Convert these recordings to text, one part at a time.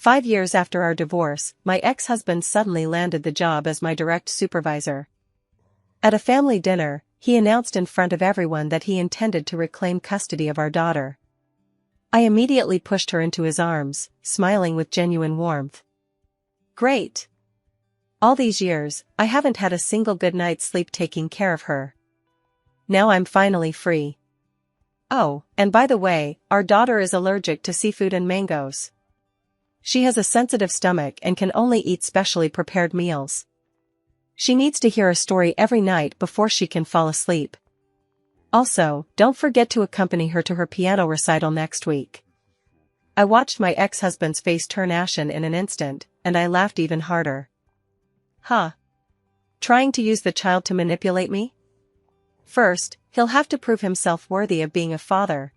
5 years after our divorce, my ex-husband suddenly landed the job as my direct supervisor. At a family dinner, he announced in front of everyone that he intended to reclaim custody of our daughter. I immediately pushed her into his arms, smiling with genuine warmth. Great! All these years, I haven't had a single good night's sleep taking care of her. Now I'm finally free. Oh, and by the way, our daughter is allergic to seafood and mangoes. She has a sensitive stomach and can only eat specially prepared meals. She needs to hear a story every night before she can fall asleep. Also, don't forget to accompany her to her piano recital next week. I watched my ex-husband's face turn ashen in an instant, and I laughed even harder. Huh? Trying to use the child to manipulate me? First, he'll have to prove himself worthy of being a father.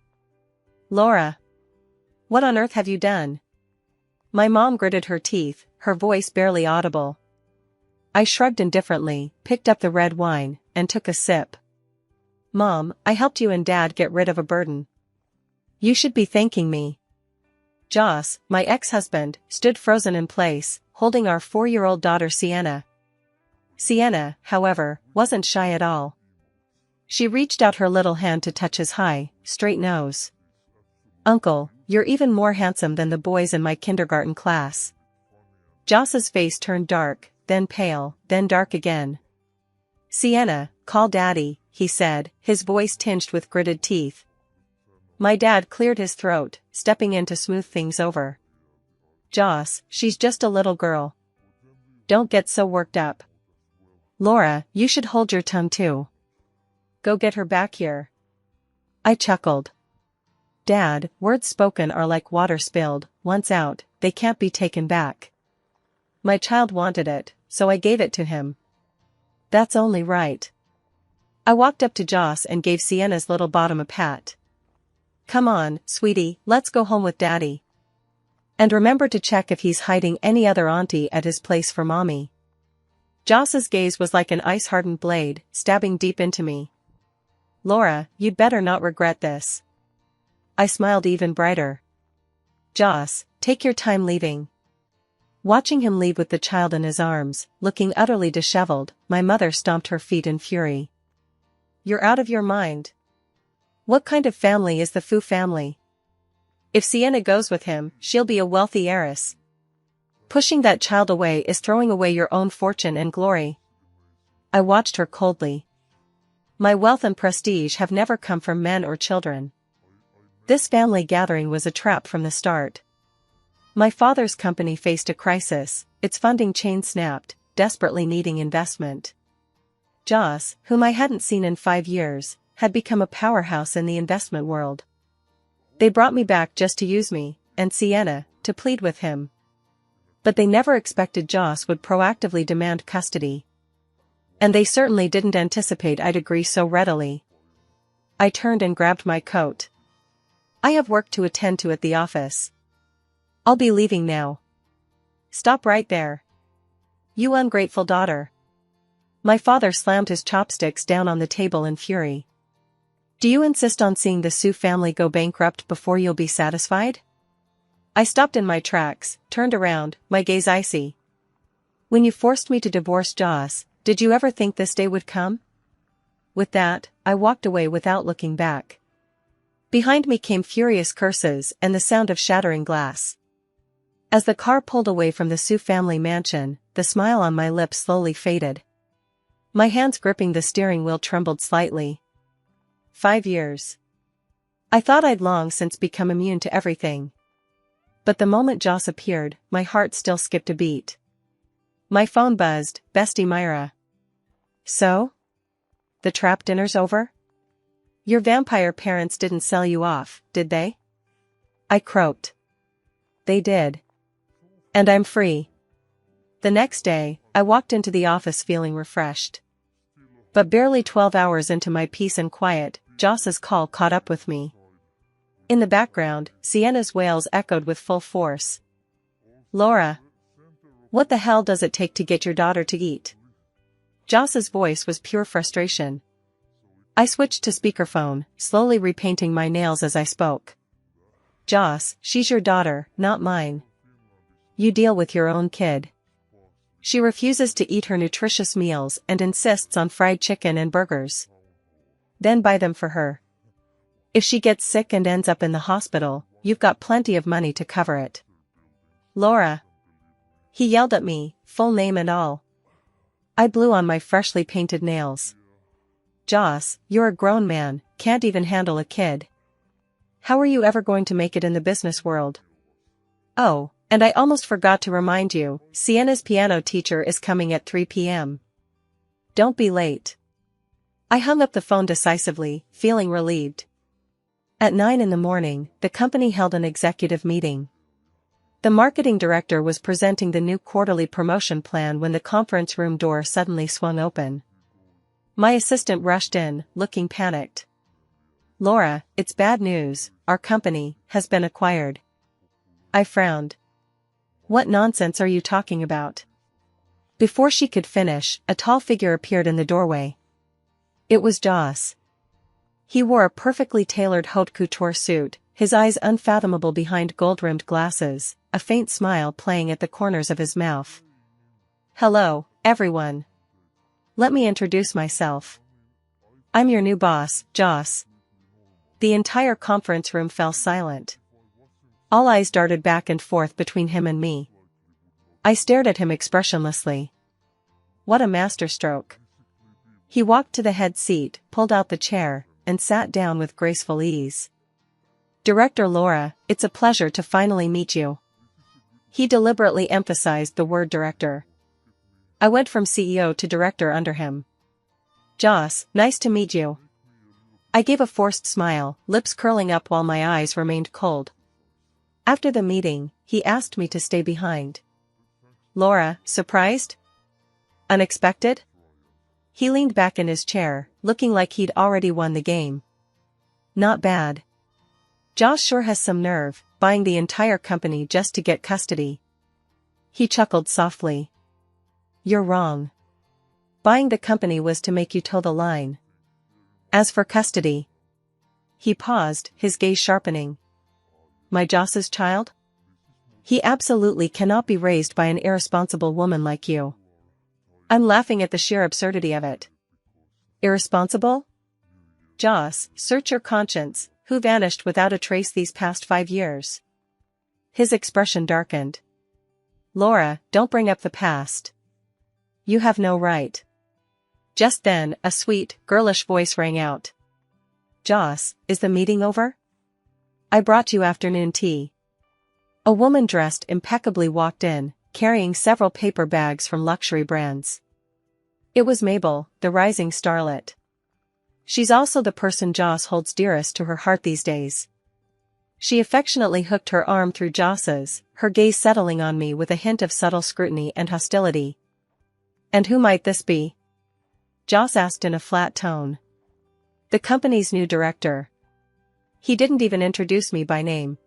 Laura! What on earth have you done? My mom gritted her teeth, her voice barely audible. I shrugged indifferently, picked up the red wine, and took a sip. Mom, I helped you and Dad get rid of a burden. You should be thanking me. Joss, my ex-husband, stood frozen in place, holding our 4-year-old daughter Sienna. Sienna, however, wasn't shy at all. She reached out her little hand to touch his high, straight nose. Uncle, you're even more handsome than the boys in my kindergarten class. Joss's face turned dark, then pale, then dark again. Sienna, call Daddy, he said, his voice tinged with gritted teeth. My dad cleared his throat, stepping in to smooth things over. Joss, she's just a little girl. Don't get so worked up. Laura, you should hold your tongue too. Go get her back here. I chuckled. Dad, words spoken are like water spilled, once out, they can't be taken back. My child wanted it, so I gave it to him. That's only right. I walked up to Joss and gave Sienna's little bottom a pat. Come on, sweetie, let's go home with Daddy. And remember to check if he's hiding any other auntie at his place for Mommy. Joss's gaze was like an ice-hardened blade, stabbing deep into me. Laura, you'd better not regret this. I smiled even brighter. Joss, take your time leaving. Watching him leave with the child in his arms, looking utterly disheveled, my mother stomped her feet in fury. You're out of your mind. What kind of family is the Fu family? If Sienna goes with him, she'll be a wealthy heiress. Pushing that child away is throwing away your own fortune and glory. I watched her coldly. My wealth and prestige have never come from men or children. This family gathering was a trap from the start. My father's company faced a crisis, its funding chain snapped, desperately needing investment. Joss, whom I hadn't seen in 5 years, had become a powerhouse in the investment world. They brought me back just to use me, and Sienna, to plead with him. But they never expected Joss would proactively demand custody. And they certainly didn't anticipate I'd agree so readily. I turned and grabbed my coat. I have work to attend to at the office. I'll be leaving now. Stop right there. You ungrateful daughter. My father slammed his chopsticks down on the table in fury. Do you insist on seeing the Sioux family go bankrupt before you'll be satisfied? I stopped in my tracks, turned around, my gaze icy. When you forced me to divorce Joss, did you ever think this day would come? With that, I walked away without looking back. Behind me came furious curses and the sound of shattering glass. As the car pulled away from the Sioux family mansion, the smile on my lips slowly faded. My hands gripping the steering wheel trembled slightly. 5 years. I thought I'd long since become immune to everything. But the moment Joss appeared, my heart still skipped a beat. My phone buzzed, Bestie Myra. So? The trap dinner's over? Your vampire parents didn't sell you off, did they? I croaked. They did. And I'm free. The next day, I walked into the office feeling refreshed. But barely 12 hours into my peace and quiet, Joss's call caught up with me. In the background, Sienna's wails echoed with full force. Laura. What the hell does it take to get your daughter to eat? Joss's voice was pure frustration. I switched to speakerphone, slowly repainting my nails as I spoke. Joss, she's your daughter, not mine. You deal with your own kid. She refuses to eat her nutritious meals and insists on fried chicken and burgers. Then buy them for her. If she gets sick and ends up in the hospital, you've got plenty of money to cover it. Laura. He yelled at me, full name and all. I blew on my freshly painted nails. Joss, you're a grown man, can't even handle a kid. How are you ever going to make it in the business world? Oh, and I almost forgot to remind you, Sienna's piano teacher is coming at 3 p.m. Don't be late. I hung up the phone decisively, feeling relieved. At 9 in the morning, the company held an executive meeting. The marketing director was presenting the new quarterly promotion plan when the conference room door suddenly swung open. My assistant rushed in, looking panicked. Laura, it's bad news, our company has been acquired. I frowned. What nonsense are you talking about? Before she could finish, a tall figure appeared in the doorway. It was Joss. He wore a perfectly tailored haute couture suit, his eyes unfathomable behind gold-rimmed glasses, a faint smile playing at the corners of his mouth. Hello, everyone. Let me introduce myself. I'm your new boss, Joss. The entire conference room fell silent. All eyes darted back and forth between him and me. I stared at him expressionlessly. What a masterstroke. He walked to the head seat, pulled out the chair, and sat down with graceful ease. Director Laura, it's a pleasure to finally meet you. He deliberately emphasized the word director. I went from CEO to director under him. Joss, nice to meet you. I gave a forced smile, lips curling up while my eyes remained cold. After the meeting, he asked me to stay behind. Laura, surprised? Unexpected? He leaned back in his chair, looking like he'd already won the game. Not bad. Joss sure has some nerve, buying the entire company just to get custody. He chuckled softly. You're wrong. Buying the company was to make you toe the line. As for custody. He paused, his gaze sharpening. My Joss's child? He absolutely cannot be raised by an irresponsible woman like you. I'm laughing at the sheer absurdity of it. Irresponsible? Joss, search your conscience, who vanished without a trace these past 5 years? His expression darkened. Laura, don't bring up the past. You have no right. Just then, a sweet, girlish voice rang out. Joss, is the meeting over? I brought you afternoon tea. A woman dressed impeccably walked in, carrying several paper bags from luxury brands. It was Mabel, the rising starlet. She's also the person Joss holds dearest to her heart these days. She affectionately hooked her arm through Joss's, her gaze settling on me with a hint of subtle scrutiny and hostility. And who might this be? Joss asked in a flat tone. The company's new director. He didn't even introduce me by name.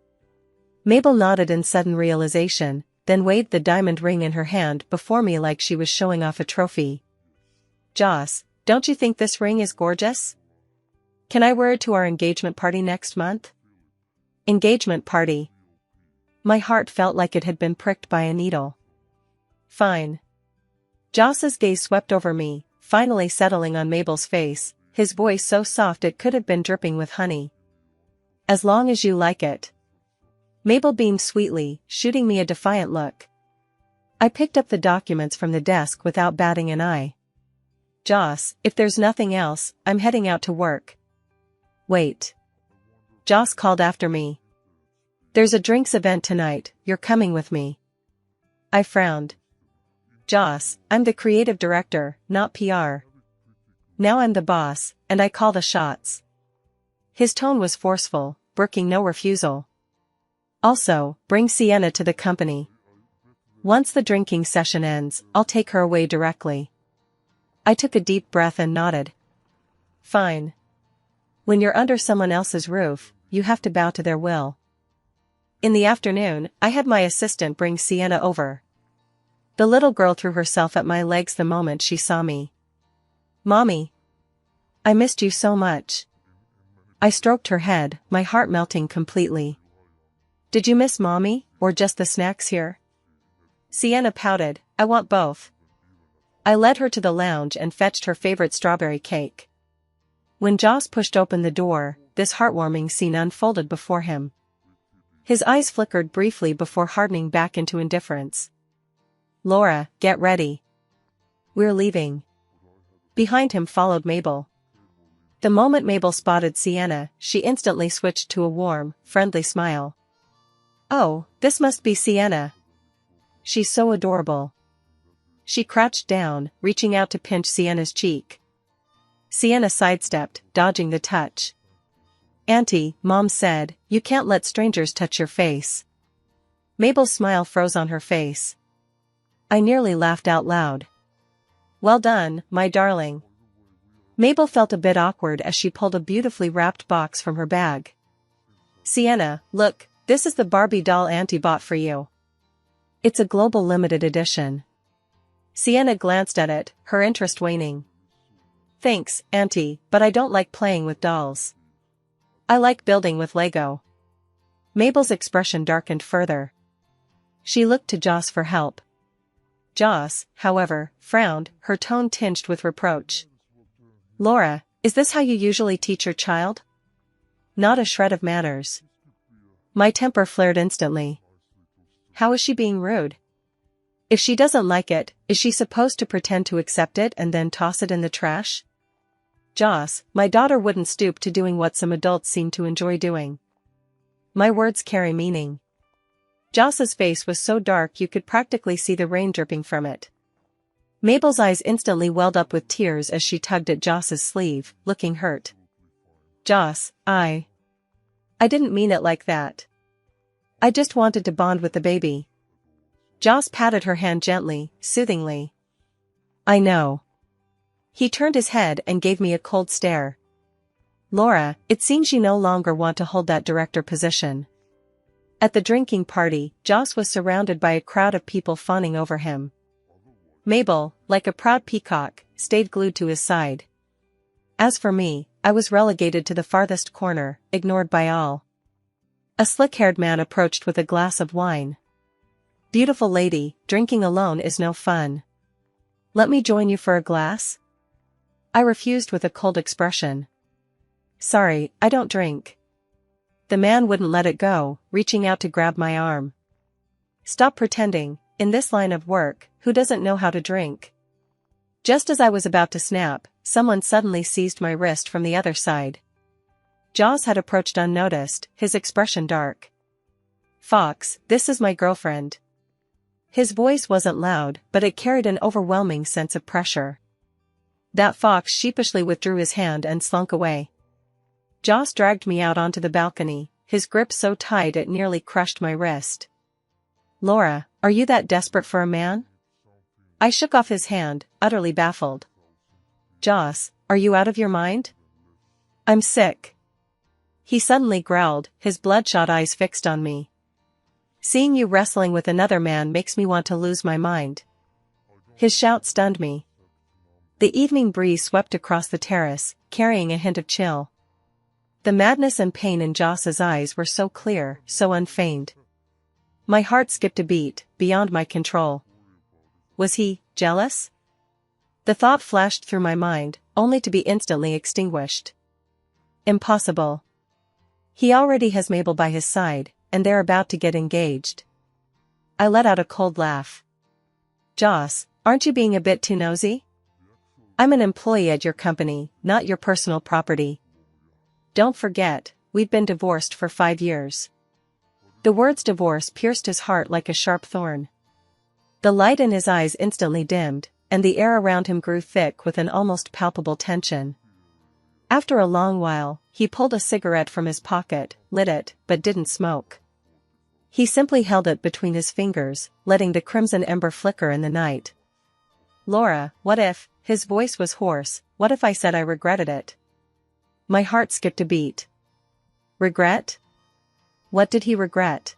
Mabel nodded in sudden realization, then waved the diamond ring in her hand before me like she was showing off a trophy. Joss, don't you think this ring is gorgeous? Can I wear it to our engagement party next month? Engagement party. My heart felt like it had been pricked by a needle. Fine. Joss's gaze swept over me, finally settling on Mabel's face, his voice so soft it could have been dripping with honey. As long as you like it. Mabel beamed sweetly, shooting me a defiant look. I picked up the documents from the desk without batting an eye. Joss, if there's nothing else, I'm heading out to work. Wait. Joss called after me. There's a drinks event tonight, you're coming with me. I frowned. Joss, I'm the creative director, not PR. Now I'm the boss, and I call the shots. His tone was forceful, brooking no refusal. Also, bring Sienna to the company. Once the drinking session ends, I'll take her away directly. I took a deep breath and nodded. Fine. When you're under someone else's roof, you have to bow to their will. In the afternoon, I had my assistant bring Sienna over. The little girl threw herself at my legs the moment she saw me. Mommy. I missed you so much. I stroked her head, my heart melting completely. Did you miss Mommy, or just the snacks here? Sienna pouted, I want both. I led her to the lounge and fetched her favorite strawberry cake. When Joss pushed open the door, this heartwarming scene unfolded before him. His eyes flickered briefly before hardening back into indifference. Laura, get ready. We're leaving. Behind him followed Mabel. The moment Mabel spotted Sienna, she instantly switched to a warm, friendly smile. Oh, this must be Sienna. She's so adorable. She crouched down, reaching out to pinch Sienna's cheek. Sienna sidestepped, dodging the touch. Auntie, Mom said, you can't let strangers touch your face. Mabel's smile froze on her face. I nearly laughed out loud. Well done, my darling. Mabel felt a bit awkward as she pulled a beautifully wrapped box from her bag. Sienna, look, this is the Barbie doll Auntie bought for you. It's a global limited edition. Sienna glanced at it, her interest waning. Thanks, Auntie, but I don't like playing with dolls. I like building with Lego. Mabel's expression darkened further. She looked to Joss for help. Joss, however, frowned, her tone tinged with reproach. Laura, is this how you usually teach your child? Not a shred of manners. My temper flared instantly. How is she being rude? If she doesn't like it, is she supposed to pretend to accept it and then toss it in the trash? Joss, my daughter wouldn't stoop to doing what some adults seem to enjoy doing. My words carry meaning. Joss's face was so dark you could practically see the rain dripping from it. Mabel's eyes instantly welled up with tears as she tugged at Joss's sleeve, looking hurt. Joss, I didn't mean it like that. I just wanted to bond with the baby. Joss patted her hand gently, soothingly. I know. He turned his head and gave me a cold stare. Laura, it seems you no longer want to hold that director position. At the drinking party, Joss was surrounded by a crowd of people fawning over him. Mabel, like a proud peacock, stayed glued to his side. As for me, I was relegated to the farthest corner, ignored by all. A slick-haired man approached with a glass of wine. Beautiful lady, drinking alone is no fun. Let me join you for a glass? I refused with a cold expression. Sorry, I don't drink. The man wouldn't let it go, reaching out to grab my arm. Stop pretending, in this line of work, who doesn't know how to drink? Just as I was about to snap, someone suddenly seized my wrist from the other side. Joss had approached unnoticed, his expression dark. Fox, this is my girlfriend. His voice wasn't loud, but it carried an overwhelming sense of pressure. That fox sheepishly withdrew his hand and slunk away. Joss dragged me out onto the balcony, his grip so tight it nearly crushed my wrist. Laura, are you that desperate for a man? I shook off his hand, utterly baffled. Joss, are you out of your mind? I'm sick. He suddenly growled, his bloodshot eyes fixed on me. Seeing you wrestling with another man makes me want to lose my mind. His shout stunned me. The evening breeze swept across the terrace, carrying a hint of chill. The madness and pain in Joss's eyes were so clear, so unfeigned. My heart skipped a beat, beyond my control. Was he jealous? The thought flashed through my mind, only to be instantly extinguished. Impossible. He already has Mabel by his side, and they're about to get engaged. I let out a cold laugh. Joss, aren't you being a bit too nosy? I'm an employee at your company, not your personal property. Don't forget, we've been divorced for 5 years. The words divorce pierced his heart like a sharp thorn. The light in his eyes instantly dimmed, and the air around him grew thick with an almost palpable tension. After a long while, he pulled a cigarette from his pocket, lit it, but didn't smoke. He simply held it between his fingers, letting the crimson ember flicker in the night. Laura, what if, his voice was hoarse, what if I said I regretted it? My heart skipped a beat. Regret? What did he regret?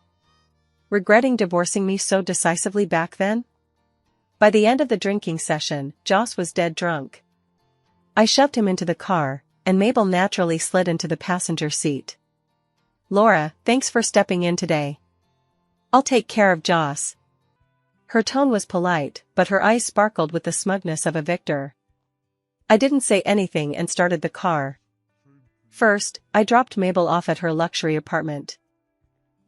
Regretting divorcing me so decisively back then? By the end of the drinking session, Joss was dead drunk. I shoved him into the car, and Mabel naturally slid into the passenger seat. Laura, thanks for stepping in today. I'll take care of Joss. Her tone was polite, but her eyes sparkled with the smugness of a victor. I didn't say anything and started the car. First, I dropped Mabel off at her luxury apartment.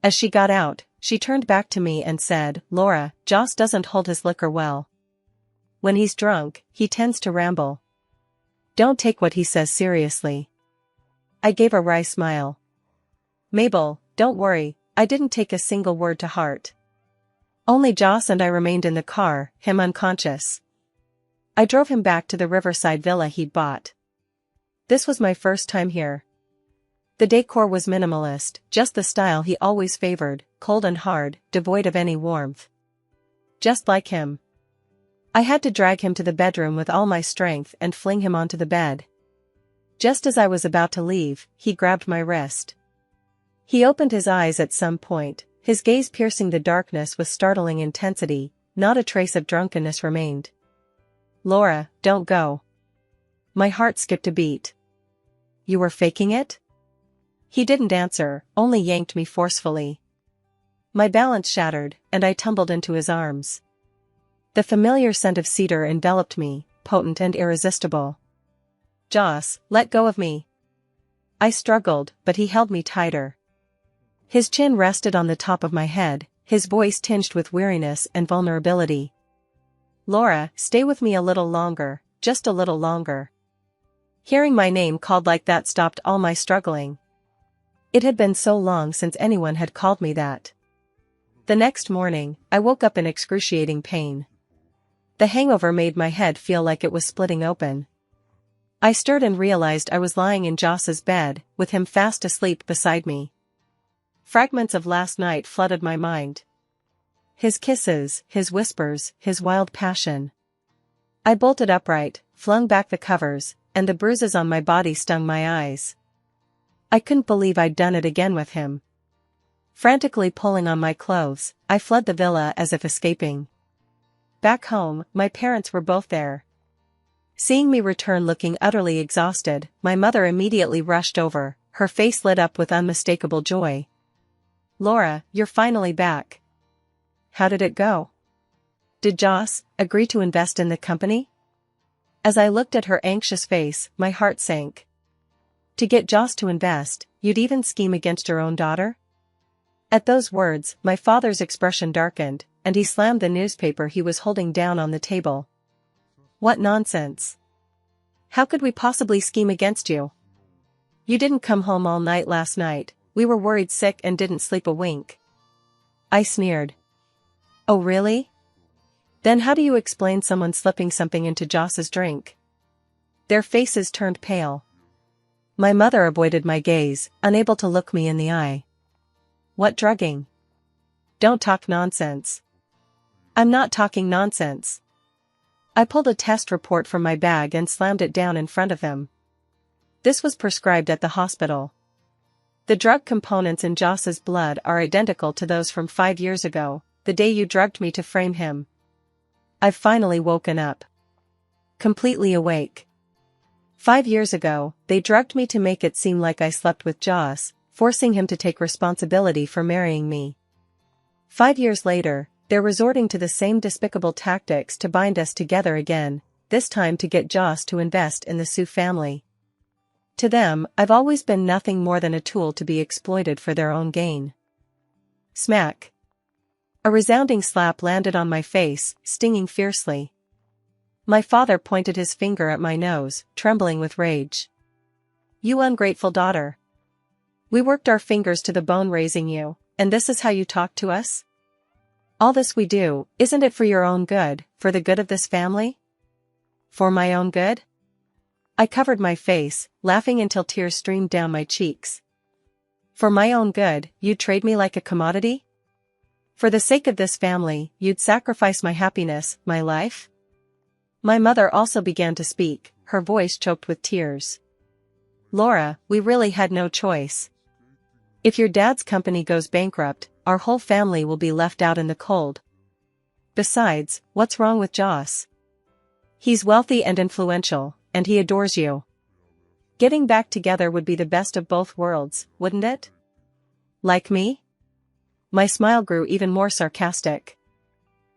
As she got out, she turned back to me and said, "Laura, Joss doesn't hold his liquor well. When he's drunk, he tends to ramble. Don't take what he says seriously." I gave a wry smile. "Mabel, don't worry, I didn't take a single word to heart. Only Joss and I remained in the car, him unconscious. I drove him back to the riverside villa he'd bought. This was my first time here. The decor was minimalist, just the style he always favored, cold and hard, devoid of any warmth. Just like him. I had to drag him to the bedroom with all my strength and fling him onto the bed. Just as I was about to leave, he grabbed my wrist. He opened his eyes at some point, his gaze piercing the darkness with startling intensity. Not a trace of drunkenness remained. "Laura, don't go." My heart skipped a beat. "You were faking it?" He didn't answer, only yanked me forcefully. My balance shattered, and I tumbled into his arms. The familiar scent of cedar enveloped me, potent and irresistible. "Joss, let go of me." I struggled, but he held me tighter. His chin rested on the top of my head, his voice tinged with weariness and vulnerability. "Laura, stay with me a little longer, just a little longer." Hearing my name called like that stopped all my struggling. It had been so long since anyone had called me that. The next morning, I woke up in excruciating pain. The hangover made my head feel like it was splitting open. I stirred and realized I was lying in Joss's bed, with him fast asleep beside me. Fragments of last night flooded my mind. His kisses, his whispers, his wild passion. I bolted upright, flung back the covers, and the bruises on my body stung my eyes. I couldn't believe I'd done it again with him. Frantically pulling on my clothes, I fled the villa as if escaping. Back home, my parents were both there. Seeing me return looking utterly exhausted, my mother immediately rushed over, her face lit up with unmistakable joy. "Laura, you're finally back. How did it go? Did Joss agree to invest in the company?" As I looked at her anxious face, my heart sank. To get Joss to invest, you'd even scheme against your own daughter? At those words, my father's expression darkened, and he slammed the newspaper he was holding down on the table. "What nonsense! How could we possibly scheme against you? You didn't come home all night last night, we were worried sick and didn't sleep a wink." I sneered. "Oh really? Then how do you explain someone slipping something into Joss's drink?" Their faces turned pale. My mother avoided my gaze, unable to look me in the eye. "What drugging? Don't talk nonsense." "I'm not talking nonsense." I pulled a test report from my bag and slammed it down in front of him. This was prescribed at the hospital. The drug components in Joss's blood are identical to those from 5 years ago, the day you drugged me to frame him. I've finally woken up. Completely awake. 5 years ago, they drugged me to make it seem like I slept with Joss, forcing him to take responsibility for marrying me. 5 years later, they're resorting to the same despicable tactics to bind us together again, this time to get Joss to invest in the Sue family. To them, I've always been nothing more than a tool to be exploited for their own gain. Smack. A resounding slap landed on my face, stinging fiercely. My father pointed his finger at my nose, trembling with rage. "You ungrateful daughter. We worked our fingers to the bone raising you, and this is how you talk to us? All this we do, isn't it for your own good, for the good of this family?" "For my own good?" I covered my face, laughing until tears streamed down my cheeks. "For my own good, you'd trade me like a commodity? For the sake of this family, you'd sacrifice my happiness, my life?" My mother also began to speak, her voice choked with tears. "Laura, we really had no choice. If your dad's company goes bankrupt, our whole family will be left out in the cold. Besides, what's wrong with Joss? He's wealthy and influential, and he adores you. Getting back together would be the best of both worlds, wouldn't it? Like me?" My smile grew even more sarcastic.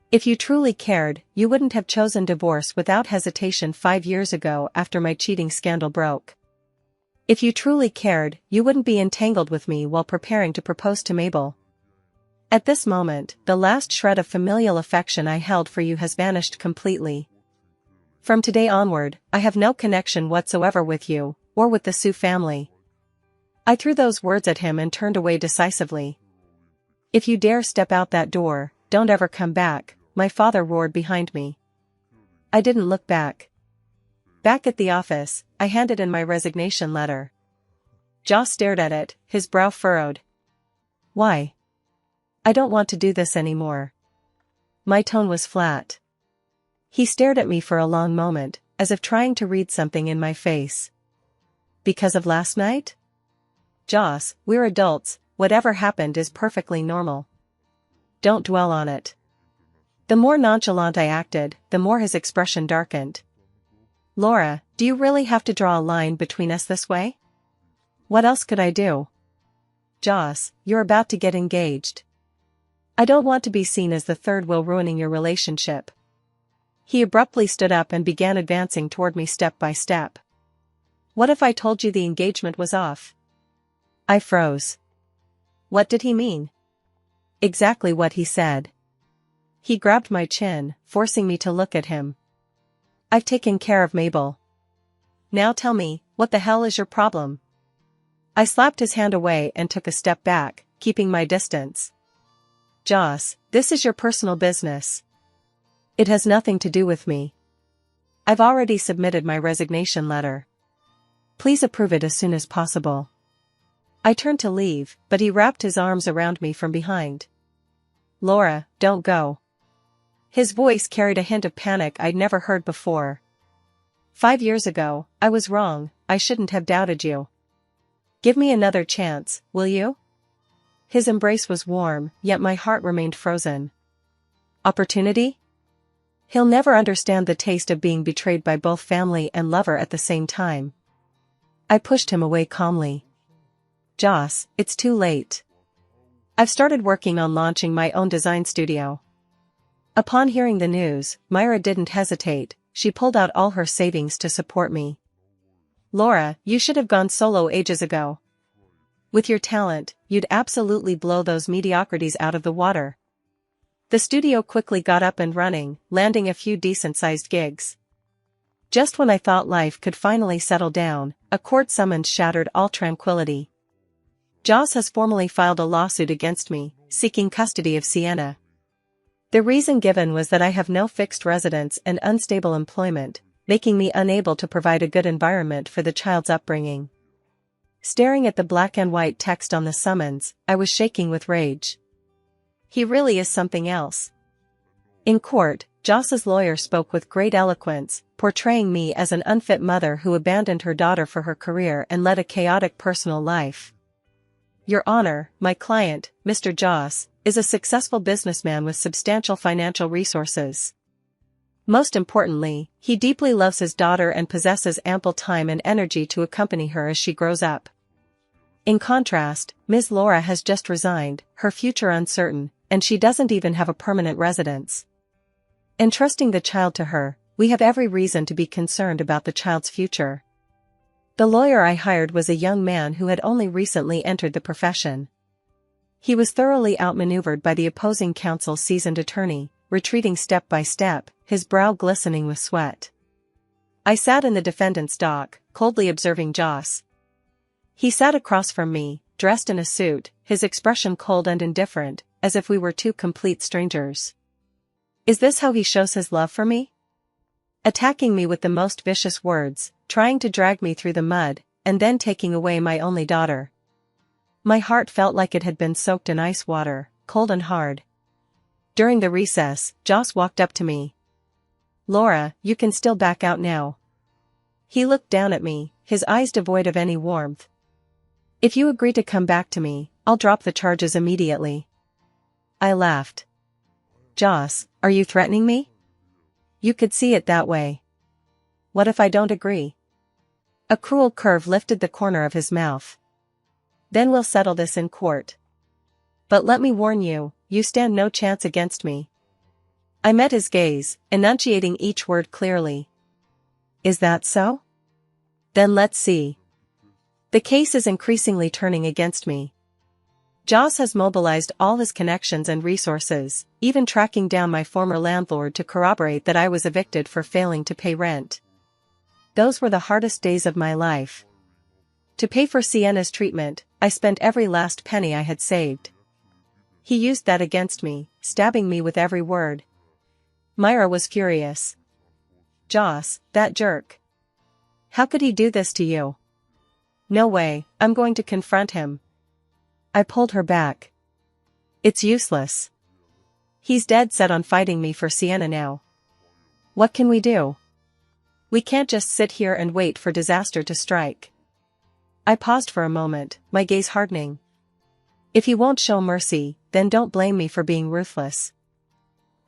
If you truly cared, you wouldn't have chosen divorce without hesitation 5 years ago after my cheating scandal broke. If you truly cared, you wouldn't be entangled with me while preparing to propose to Mabel. At this moment, the last shred of familial affection I held for you has vanished completely. From today onward, I have no connection whatsoever with you, or with the Sue family. I threw those words at him and turned away decisively. If you dare step out that door, don't ever come back, my father roared behind me. I didn't look back. Back at the office, I handed in my resignation letter. Joss stared at it, his brow furrowed. Why? I don't want to do this anymore. My tone was flat. He stared at me for a long moment, as if trying to read something in my face. Because of last night? Joss, we're adults, whatever happened is perfectly normal. Don't dwell on it. The more nonchalant I acted, the more his expression darkened. Laura, do you really have to draw a line between us this way? What else could I do? Joss, you're about to get engaged. I don't want to be seen as the third wheel ruining your relationship. He abruptly stood up and began advancing toward me step by step. What if I told you the engagement was off? I froze. What did he mean? Exactly what he said. He grabbed my chin, forcing me to look at him. I've taken care of Mabel. Now tell me, what the hell is your problem? I slapped his hand away and took a step back, keeping my distance. Joss, this is your personal business. It has nothing to do with me. I've already submitted my resignation letter. Please approve it as soon as possible. I turned to leave, but he wrapped his arms around me from behind. Laura, don't go. His voice carried a hint of panic I'd never heard before. 5 years ago, I was wrong, I shouldn't have doubted you. Give me another chance, will you? His embrace was warm, yet my heart remained frozen. Opportunity? He'll never understand the taste of being betrayed by both family and lover at the same time. I pushed him away calmly. Joss, it's too late. I've started working on launching my own design studio. Upon hearing the news, Myra didn't hesitate, she pulled out all her savings to support me. Laura, you should have gone solo ages ago. With your talent, you'd absolutely blow those mediocrities out of the water. The studio quickly got up and running, landing a few decent-sized gigs. Just when I thought life could finally settle down, a court summons shattered all tranquility. Joss has formally filed a lawsuit against me, seeking custody of Sienna. The reason given was that I have no fixed residence and unstable employment, making me unable to provide a good environment for the child's upbringing. Staring at the black and white text on the summons, I was shaking with rage. He really is something else. In court, Joss's lawyer spoke with great eloquence, portraying me as an unfit mother who abandoned her daughter for her career and led a chaotic personal life. Your Honor, my client, Mr. Joss, is a successful businessman with substantial financial resources. Most importantly, he deeply loves his daughter and possesses ample time and energy to accompany her as she grows up. In contrast, Ms. Laura has just resigned, her future uncertain, and she doesn't even have a permanent residence. Entrusting the child to her, we have every reason to be concerned about the child's future. The lawyer I hired was a young man who had only recently entered the profession. He was thoroughly outmaneuvered by the opposing counsel's seasoned attorney, retreating step by step, his brow glistening with sweat. I sat in the defendant's dock, coldly observing Joss. He sat across from me, dressed in a suit, his expression cold and indifferent, as if we were two complete strangers. Is this how he shows his love for me? Attacking me with the most vicious words, trying to drag me through the mud, and then taking away my only daughter. My heart felt like it had been soaked in ice water, cold and hard. During the recess, Joss walked up to me. Laura, you can still back out now. He looked down at me, his eyes devoid of any warmth. If you agree to come back to me, I'll drop the charges immediately. I laughed. Joss, are you threatening me? You could see it that way. What if I don't agree? A cruel curve lifted the corner of his mouth. Then we'll settle this in court. But let me warn you, you stand no chance against me. I met his gaze, enunciating each word clearly. Is that so? Then let's see. The case is increasingly turning against me. Joss has mobilized all his connections and resources, even tracking down my former landlord to corroborate that I was evicted for failing to pay rent. Those were the hardest days of my life. To pay for Sienna's treatment, I spent every last penny I had saved. He used that against me, stabbing me with every word. Myra was furious. Joss, that jerk. How could he do this to you? No way, I'm going to confront him. I pulled her back. It's useless. He's dead set on fighting me for Sienna now. What can we do? We can't just sit here and wait for disaster to strike. I paused for a moment, my gaze hardening. If he won't show mercy, then don't blame me for being ruthless.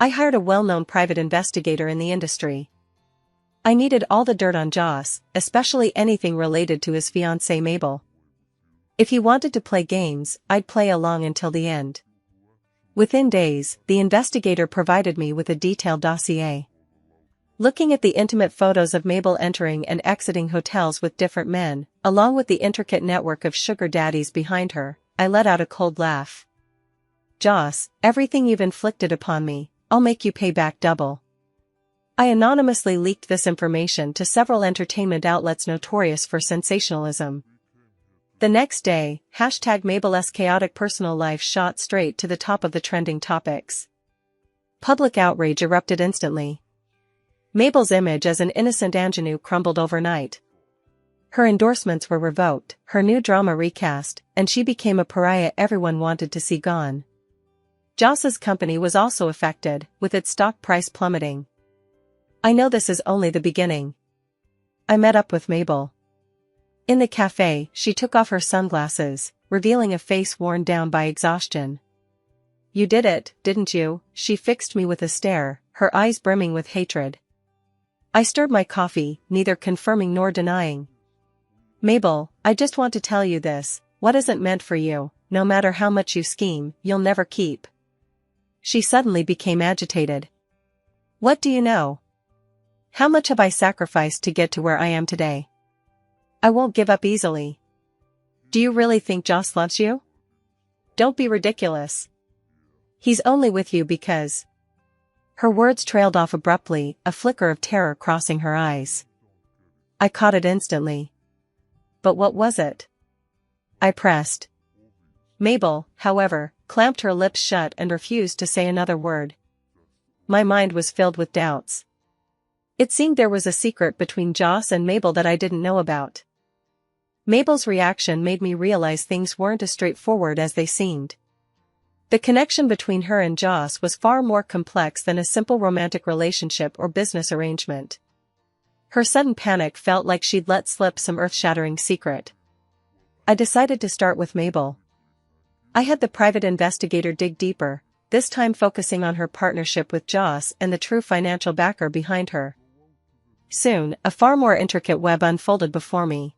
I hired a well-known private investigator in the industry. I needed all the dirt on Joss, especially anything related to his fiancée Mabel. If he wanted to play games, I'd play along until the end. Within days, the investigator provided me with a detailed dossier. Looking at the intimate photos of Mabel entering and exiting hotels with different men, along with the intricate network of sugar daddies behind her, I let out a cold laugh. Joss, everything you've inflicted upon me, I'll make you pay back double. I anonymously leaked this information to several entertainment outlets notorious for sensationalism. The next day, #Mabel's chaotic personal life shot straight to the top of the trending topics. Public outrage erupted instantly. Mabel's image as an innocent ingenue crumbled overnight. Her endorsements were revoked, her new drama recast, and she became a pariah everyone wanted to see gone. Joss's company was also affected, with its stock price plummeting. I know this is only the beginning. I met up with Mabel. In the cafe, she took off her sunglasses, revealing a face worn down by exhaustion. You did it, didn't you? She fixed me with a stare, her eyes brimming with hatred. I stirred my coffee, neither confirming nor denying. Mabel, I just want to tell you this, what isn't meant for you, no matter how much you scheme, you'll never keep. She suddenly became agitated. What do you know? How much have I sacrificed to get to where I am today? I won't give up easily. Do you really think Joss loves you? Don't be ridiculous. He's only with you because... Her words trailed off abruptly, a flicker of terror crossing her eyes. I caught it instantly. But what was it? I pressed. Mabel, however, clamped her lips shut and refused to say another word. My mind was filled with doubts. It seemed there was a secret between Joss and Mabel that I didn't know about. Mabel's reaction made me realize things weren't as straightforward as they seemed. The connection between her and Joss was far more complex than a simple romantic relationship or business arrangement. Her sudden panic felt like she'd let slip some earth-shattering secret. I decided to start with Mabel. I had the private investigator dig deeper, this time focusing on her partnership with Joss and the true financial backer behind her. Soon, a far more intricate web unfolded before me.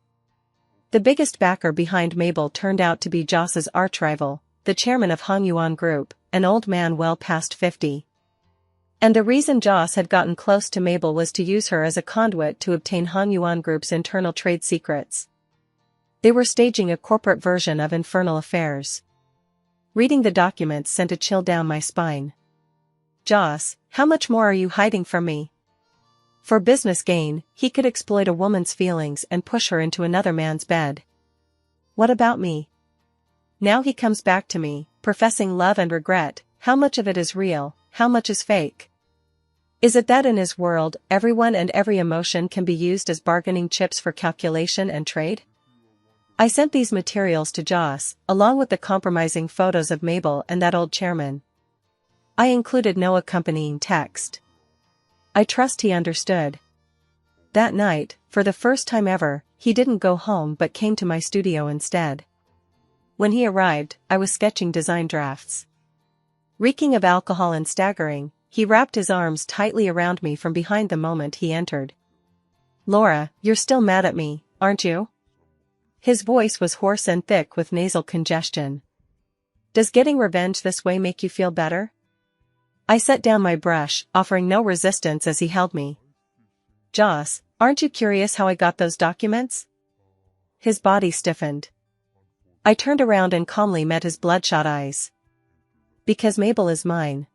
The biggest backer behind Mabel turned out to be Joss's arch-rival, the chairman of Hong Yuan Group, an old man well past 50. And the reason Joss had gotten close to Mabel was to use her as a conduit to obtain Hong Yuan Group's internal trade secrets. They were staging a corporate version of infernal affairs. Reading the documents sent a chill down my spine. Joss, how much more are you hiding from me? For business gain, he could exploit a woman's feelings and push her into another man's bed. What about me? Now he comes back to me, professing love and regret. How much of it is real, how much is fake? Is it that in his world, everyone and every emotion can be used as bargaining chips for calculation and trade? I sent these materials to Joss, along with the compromising photos of Mabel and that old chairman. I included no accompanying text. I trust he understood. That night, for the first time ever, he didn't go home but came to my studio instead. When he arrived, I was sketching design drafts. Reeking of alcohol and staggering, he wrapped his arms tightly around me from behind the moment he entered. Laura, you're still mad at me, aren't you? His voice was hoarse and thick with nasal congestion. Does getting revenge this way make you feel better? I set down my brush, offering no resistance as he held me. Joss, aren't you curious how I got those documents? His body stiffened. I turned around and calmly met his bloodshot eyes. Because Mabel is mine.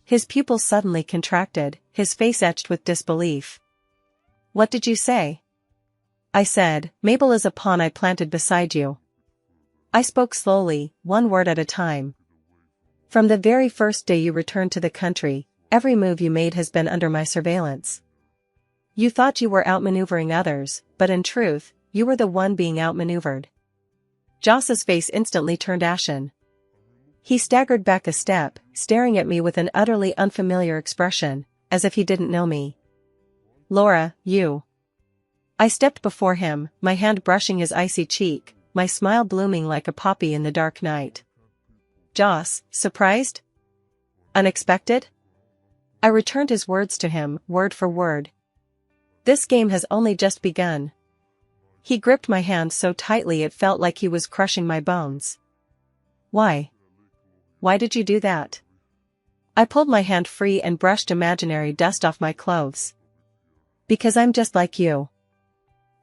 His pupils suddenly contracted, his face etched with disbelief. What did you say? I said, Mabel is a pawn I planted beside you. I spoke slowly, one word at a time. From the very first day you returned to the country, every move you made has been under my surveillance. You thought you were outmaneuvering others, but in truth, you were the one being outmaneuvered. Joss's face instantly turned ashen. He staggered back a step, staring at me with an utterly unfamiliar expression, as if he didn't know me. Laura, you. I stepped before him, my hand brushing his icy cheek, my smile blooming like a poppy in the dark night. Joss, surprised? Unexpected? I returned his words to him, word for word. This game has only just begun. He gripped my hand so tightly it felt like he was crushing my bones. Why? Why did you do that? I pulled my hand free and brushed imaginary dust off my clothes. Because I'm just like you.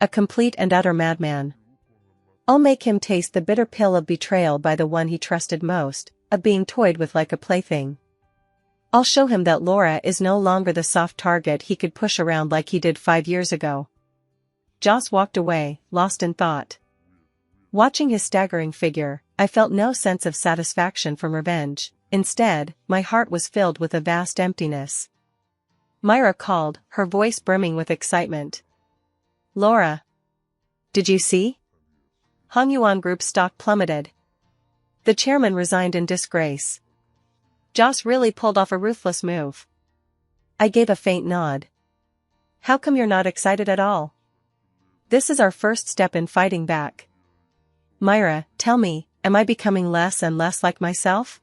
A complete and utter madman. I'll make him taste the bitter pill of betrayal by the one he trusted most, of being toyed with like a plaything. I'll show him that Laura is no longer the soft target he could push around like he did 5 years ago. Joss walked away, lost in thought. Watching his staggering figure, I felt no sense of satisfaction from revenge. Instead, my heart was filled with a vast emptiness. Myra called, her voice brimming with excitement. Laura. Did you see? Hong Yuan Group's stock plummeted. The chairman resigned in disgrace. Joss really pulled off a ruthless move. I gave a faint nod. How come you're not excited at all? This is our first step in fighting back. Myra, tell me, am I becoming less and less like myself?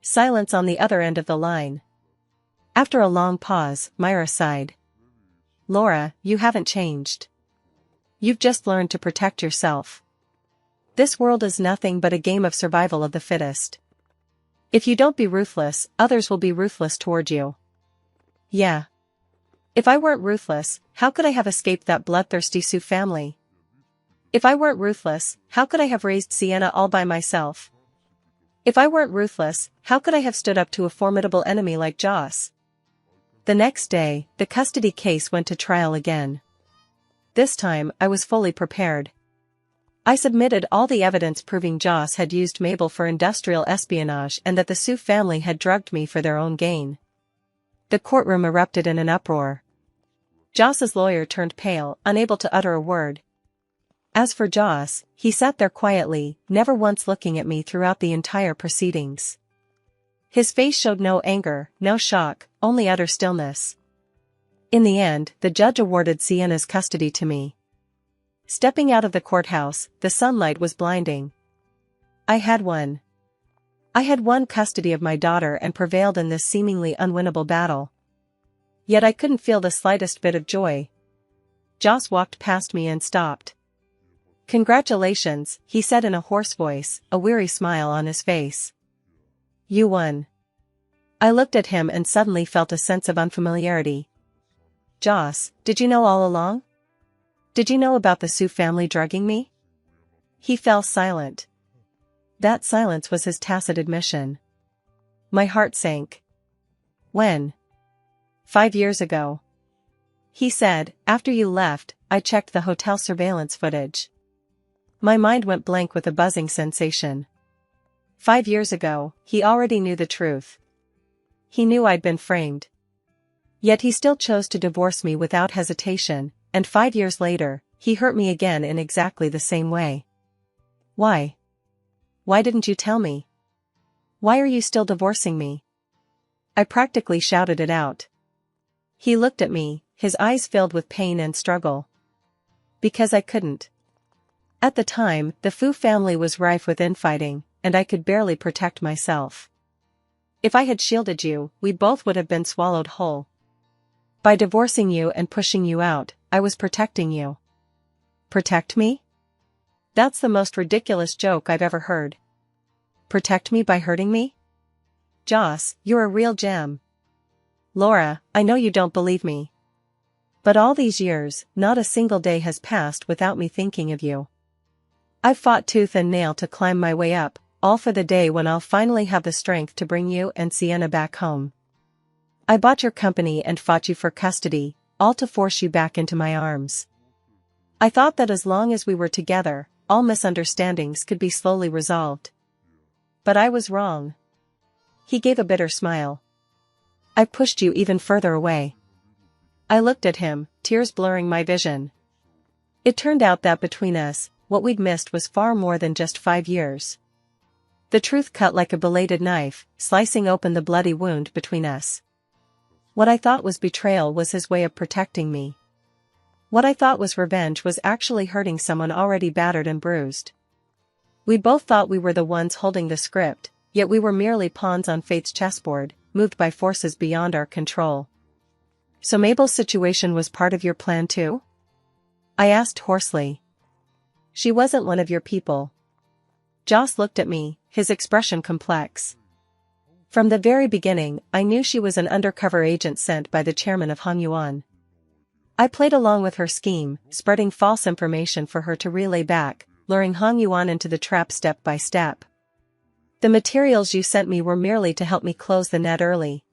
Silence on the other end of the line. After a long pause, Myra sighed. Laura, you haven't changed. You've just learned to protect yourself. This world is nothing but a game of survival of the fittest. If you don't be ruthless, others will be ruthless toward you. Yeah. If I weren't ruthless, how could I have escaped that bloodthirsty Sioux family? If I weren't ruthless, how could I have raised Sienna all by myself? If I weren't ruthless, how could I have stood up to a formidable enemy like Joss? The next day, the custody case went to trial again. This time, I was fully prepared. I submitted all the evidence proving Joss had used Mabel for industrial espionage and that the Sioux family had drugged me for their own gain. The courtroom erupted in an uproar. Joss's lawyer turned pale, unable to utter a word. As for Joss, he sat there quietly, never once looking at me throughout the entire proceedings. His face showed no anger, no shock, only utter stillness. In the end, the judge awarded Sienna's custody to me. Stepping out of the courthouse, the sunlight was blinding. I had won. I had won custody of my daughter and prevailed in this seemingly unwinnable battle. Yet I couldn't feel the slightest bit of joy. Joss walked past me and stopped. Congratulations, he said in a hoarse voice, a weary smile on his face. You won. I looked at him and suddenly felt a sense of unfamiliarity. Joss, did you know all along? Did you know about the Sioux family drugging me? He fell silent. That silence was his tacit admission. My heart sank. When? 5 years ago. He said, after you left, I checked the hotel surveillance footage. My mind went blank with a buzzing sensation. 5 years ago, he already knew the truth. He knew I'd been framed. Yet he still chose to divorce me without hesitation, and 5 years later, he hurt me again in exactly the same way. Why? Why didn't you tell me? Why are you still divorcing me? I practically shouted it out. He looked at me, his eyes filled with pain and struggle. Because I couldn't. At the time, the Fu family was rife with infighting, and I could barely protect myself. If I had shielded you, we both would have been swallowed whole. By divorcing you and pushing you out, I was protecting you. Protect me? That's the most ridiculous joke I've ever heard. Protect me by hurting me? Joss, you're a real gem. Laura, I know you don't believe me. But all these years, not a single day has passed without me thinking of you. I've fought tooth and nail to climb my way up, all for the day when I'll finally have the strength to bring you and Sienna back home. I bought your company and fought you for custody, all to force you back into my arms. I thought that as long as we were together, all misunderstandings could be slowly resolved. But I was wrong. He gave a bitter smile. I pushed you even further away. I looked at him, tears blurring my vision. It turned out that between us, what we'd missed was far more than just 5 years. The truth cut like a belated knife, slicing open the bloody wound between us. What I thought was betrayal was his way of protecting me. What I thought was revenge was actually hurting someone already battered and bruised. We both thought we were the ones holding the script, yet we were merely pawns on fate's chessboard, moved by forces beyond our control. So Mabel's situation was part of your plan too? I asked hoarsely. She wasn't one of your people. Joss looked at me, his expression complex. From the very beginning, I knew she was an undercover agent sent by the chairman of Hongyuan. I played along with her scheme, spreading false information for her to relay back, luring Hongyuan into the trap step by step. The materials you sent me were merely to help me close the net early.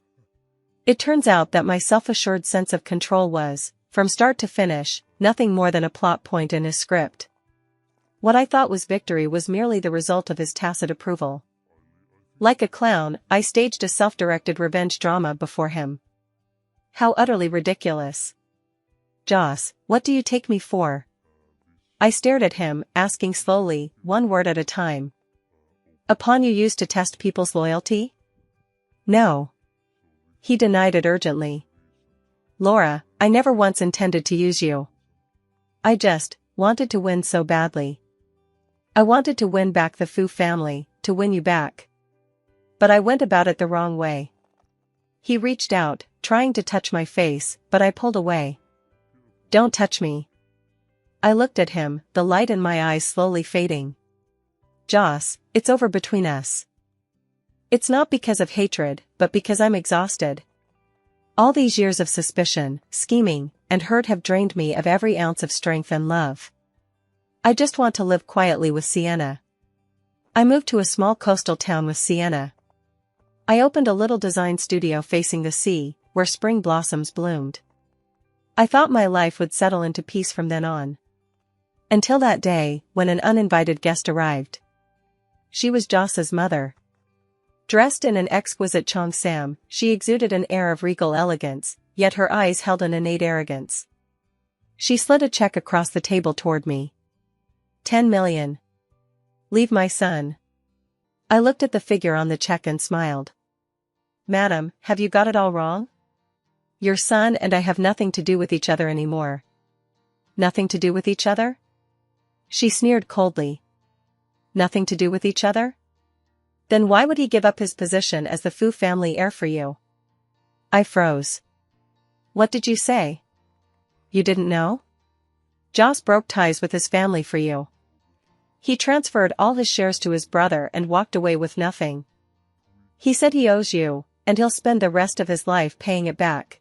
It turns out that my self-assured sense of control was, from start to finish, nothing more than a plot point in his script. What I thought was victory was merely the result of his tacit approval. Like a clown, I staged a self-directed revenge drama before him. How utterly ridiculous. Joss, what do you take me for? I stared at him, asking slowly, one word at a time. A pawn you used to test people's loyalty? No. He denied it urgently. Laura, I never once intended to use you. I just wanted to win so badly. I wanted to win back the Fu family, to win you back. But I went about it the wrong way. He reached out, trying to touch my face, but I pulled away. Don't touch me. I looked at him, the light in my eyes slowly fading. Joss, it's over between us. It's not because of hatred, but because I'm exhausted. All these years of suspicion, scheming, and hurt have drained me of every ounce of strength and love. I just want to live quietly with Sienna. I moved to a small coastal town with Sienna. I opened a little design studio facing the sea, where spring blossoms bloomed. I thought my life would settle into peace from then on. Until that day, when an uninvited guest arrived. She was Joss's mother. Dressed in an exquisite cheongsam, she exuded an air of regal elegance, yet her eyes held an innate arrogance. She slid a check across the table toward me. 10 million. Leave my son. I looked at the figure on the check and smiled. Madam, have you got it all wrong? Your son and I have nothing to do with each other anymore. Nothing to do with each other? She sneered coldly. Nothing to do with each other? Then why would he give up his position as the Fu family heir for you? I froze. What did you say? You didn't know? Joss broke ties with his family for you. He transferred all his shares to his brother and walked away with nothing. He said he owes you, and he'll spend the rest of his life paying it back.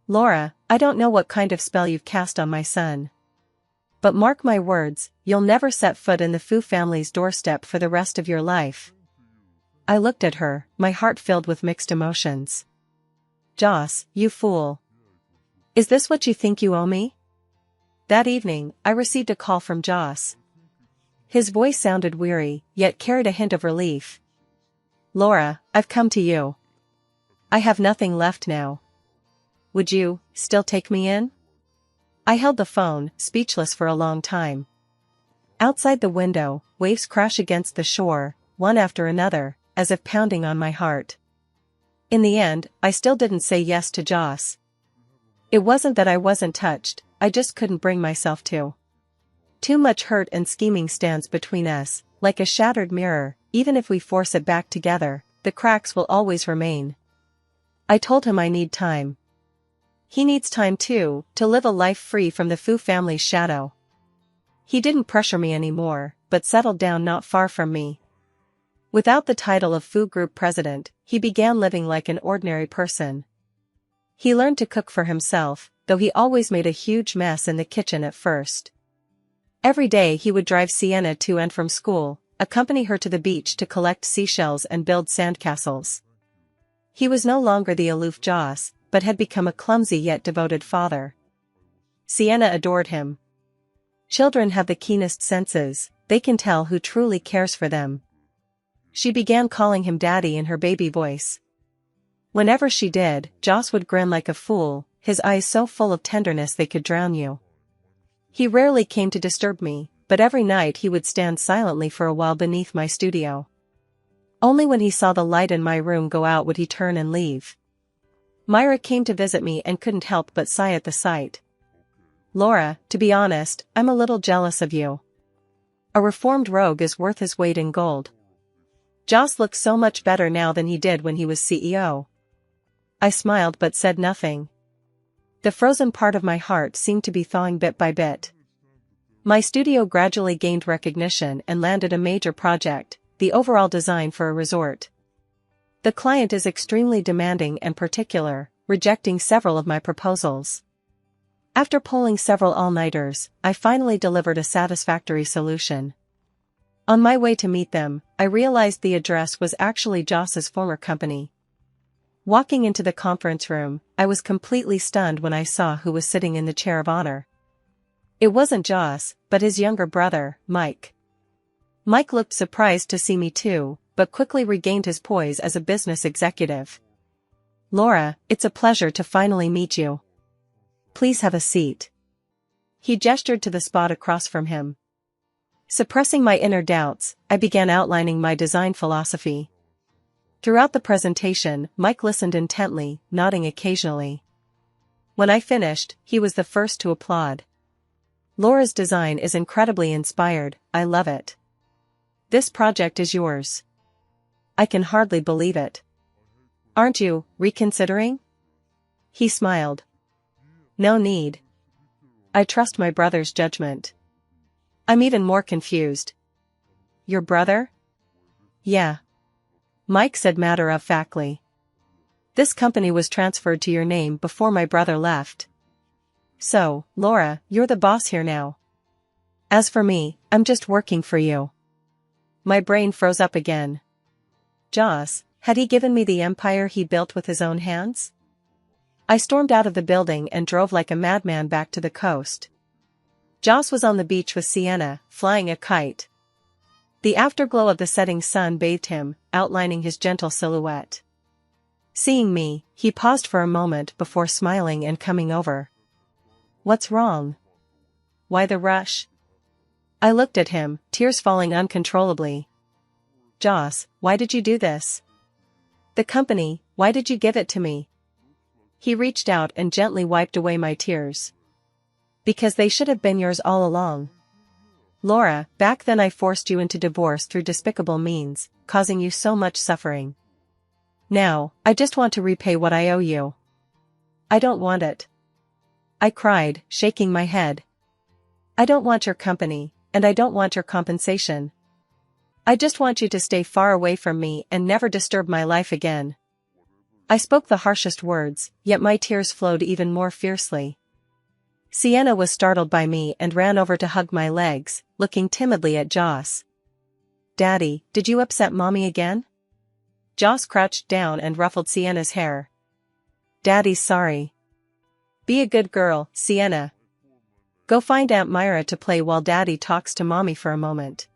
Laura, I don't know what kind of spell you've cast on my son. But mark my words, you'll never set foot in the Fu family's doorstep for the rest of your life. I looked at her, my heart filled with mixed emotions. Joss, you fool. Is this what you think you owe me? That evening, I received a call from Joss. His voice sounded weary, yet carried a hint of relief. Laura, I've come to you. I have nothing left now. Would you still take me in? I held the phone, speechless for a long time. Outside the window, waves crash against the shore, one after another, as if pounding on my heart. In the end, I still didn't say yes to Joss. It wasn't that I wasn't touched, I just couldn't bring myself to. Too much hurt and scheming stands between us, like a shattered mirror. Even if we force it back together, the cracks will always remain. I told him I need time. He needs time too, to live a life free from the Fu family's shadow. He didn't pressure me anymore, but settled down not far from me. Without the title of Fu Group president, he began living like an ordinary person. He learned to cook for himself, though he always made a huge mess in the kitchen at first. Every day he would drive Sienna to and from school, accompany her to the beach to collect seashells and build sandcastles. He was no longer the aloof Joss, but had become a clumsy yet devoted father. Sienna adored him. Children have the keenest senses, they can tell who truly cares for them. She began calling him Daddy in her baby voice. Whenever she did, Joss would grin like a fool, his eyes so full of tenderness they could drown you. He rarely came to disturb me, but every night he would stand silently for a while beneath my studio. Only when he saw the light in my room go out would he turn and leave. Myra came to visit me and couldn't help but sigh at the sight. "Laura, to be honest, I'm a little jealous of you. A reformed rogue is worth his weight in gold. Joss looks so much better now than he did when he was CEO." I smiled but said nothing. The frozen part of my heart seemed to be thawing bit by bit. My studio gradually gained recognition and landed a major project, the overall design for a resort. The client is extremely demanding and particular, rejecting several of my proposals. After pulling several all-nighters, I finally delivered a satisfactory solution. On my way to meet them, I realized the address was actually Joss's former company. Walking into the conference room, I was completely stunned when I saw who was sitting in the chair of honor. It wasn't Joss, but his younger brother, Mike. Mike looked surprised to see me too, but quickly regained his poise as a business executive. "Laura, it's a pleasure to finally meet you. Please have a seat." He gestured to the spot across from him. Suppressing my inner doubts, I began outlining my design philosophy. Throughout the presentation, Mike listened intently, nodding occasionally. When I finished, he was the first to applaud. "Laura's design is incredibly inspired, I love it. This project is yours." I can hardly believe it. "Aren't you reconsidering?" He smiled. "No need. I trust my brother's judgment." I'm even more confused. "Your brother?" "Yeah," Mike said matter-of-factly. "This company was transferred to your name before my brother left. So, Laura, you're the boss here now. As for me, I'm just working for you." My brain froze up again. Joss, had he given me the empire he built with his own hands? I stormed out of the building and drove like a madman back to the coast. Joss was on the beach with Sienna, flying a kite. The afterglow of the setting sun bathed him, outlining his gentle silhouette. Seeing me, he paused for a moment before smiling and coming over. "What's wrong? Why the rush?" I looked at him, tears falling uncontrollably. "Joss, why did you do this? The company, why did you give it to me?" He reached out and gently wiped away my tears. "Because they should have been yours all along. Laura, back then I forced you into divorce through despicable means, causing you so much suffering. Now, I just want to repay what I owe you." "I don't want it," I cried, shaking my head. "I don't want your company, and I don't want your compensation. I just want you to stay far away from me and never disturb my life again." I spoke the harshest words, yet my tears flowed even more fiercely. Sienna was startled by me and ran over to hug my legs, looking timidly at Joss. "Daddy, did you upset Mommy again?" Joss crouched down and ruffled Sienna's hair. "Daddy's sorry. Be a good girl, Sienna. Go find Aunt Myra to play while Daddy talks to Mommy for a moment."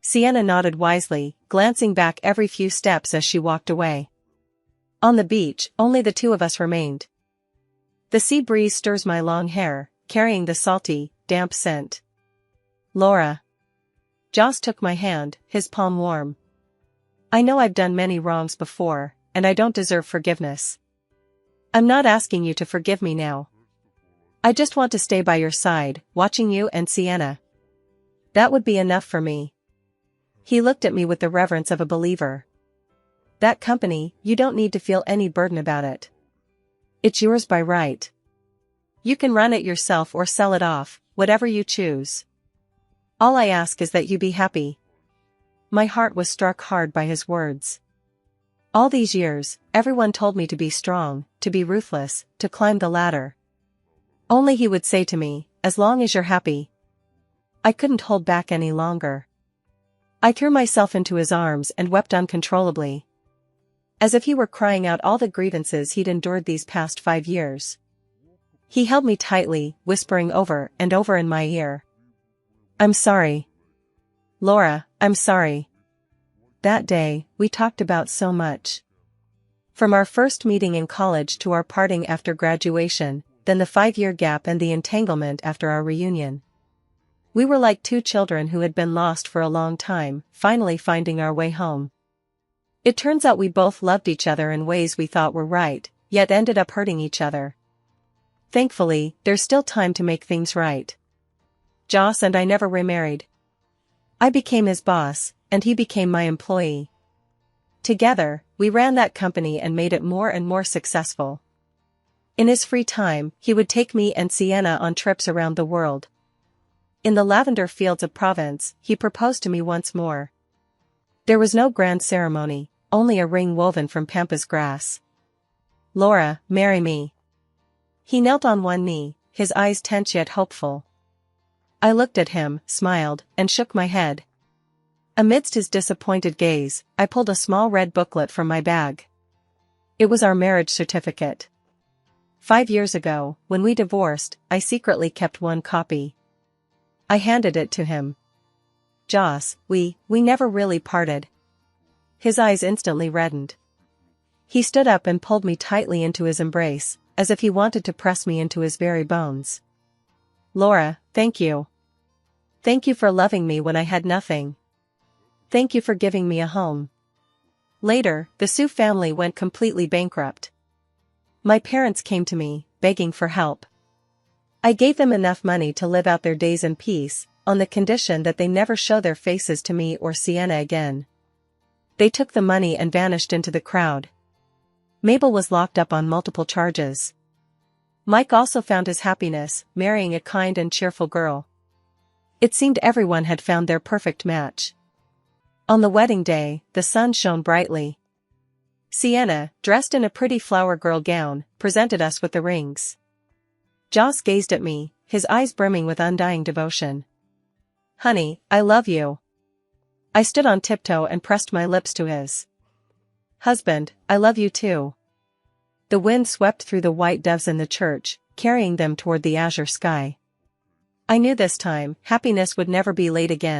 Sienna nodded wisely, glancing back every few steps as she walked away. On the beach, only the two of us remained. The sea breeze stirs my long hair, carrying the salty, damp scent. "Laura." Joss took my hand, his palm warm. "I know I've done many wrongs before, and I don't deserve forgiveness. I'm not asking you to forgive me now. I just want to stay by your side, watching you and Sienna. That would be enough for me." He looked at me with the reverence of a believer. "That company, you don't need to feel any burden about it. It's yours by right. You can run it yourself or sell it off, whatever you choose. All I ask is that you be happy." My heart was struck hard by his words. All these years, everyone told me to be strong, to be ruthless, to climb the ladder. Only he would say to me, as long as you're happy. I couldn't hold back any longer. I threw myself into his arms and wept uncontrollably. As if he were crying out all the grievances he'd endured these past 5 years. He held me tightly, whispering over and over in my ear. I'm sorry. Laura, I'm sorry. That day, we talked about so much. From our first meeting in college to our parting after graduation, then the 5-year gap and the entanglement after our reunion. We were like 2 children who had been lost for a long time, finally finding our way home. It turns out we both loved each other in ways we thought were right, yet ended up hurting each other. Thankfully, there's still time to make things right. Joss and I never remarried. I became his boss, and he became my employee. Together, we ran that company and made it more and more successful. In his free time, he would take me and Sienna on trips around the world. In the lavender fields of Provence, he proposed to me once more. There was no grand ceremony, only a ring woven from pampas grass. Laura, marry me. He knelt on one knee, his eyes tense yet hopeful. I looked at him, smiled, and shook my head. Amidst his disappointed gaze, I pulled a small red booklet from my bag. It was our marriage certificate. 5 years ago, when we divorced, I secretly kept one copy. I handed it to him. Joss, we never really parted. His eyes instantly reddened. He stood up and pulled me tightly into his embrace, as if he wanted to press me into his very bones. Laura, thank you. Thank you for loving me when I had nothing. Thank you for giving me a home. Later, the Sue family went completely bankrupt. My parents came to me, begging for help. I gave them enough money to live out their days in peace, on the condition that they never show their faces to me or Sienna again. They took the money and vanished into the crowd. Mabel was locked up on multiple charges. Mike also found his happiness, marrying a kind and cheerful girl. It seemed everyone had found their perfect match. On the wedding day, the sun shone brightly. Sienna, dressed in a pretty flower girl gown, presented us with the rings. Joss gazed at me, his eyes brimming with undying devotion. Honey, I love you. I stood on tiptoe and pressed my lips to his. Husband, I love you too. The wind swept through the white doves in the church, carrying them toward the azure sky. I knew this time, happiness would never be late again.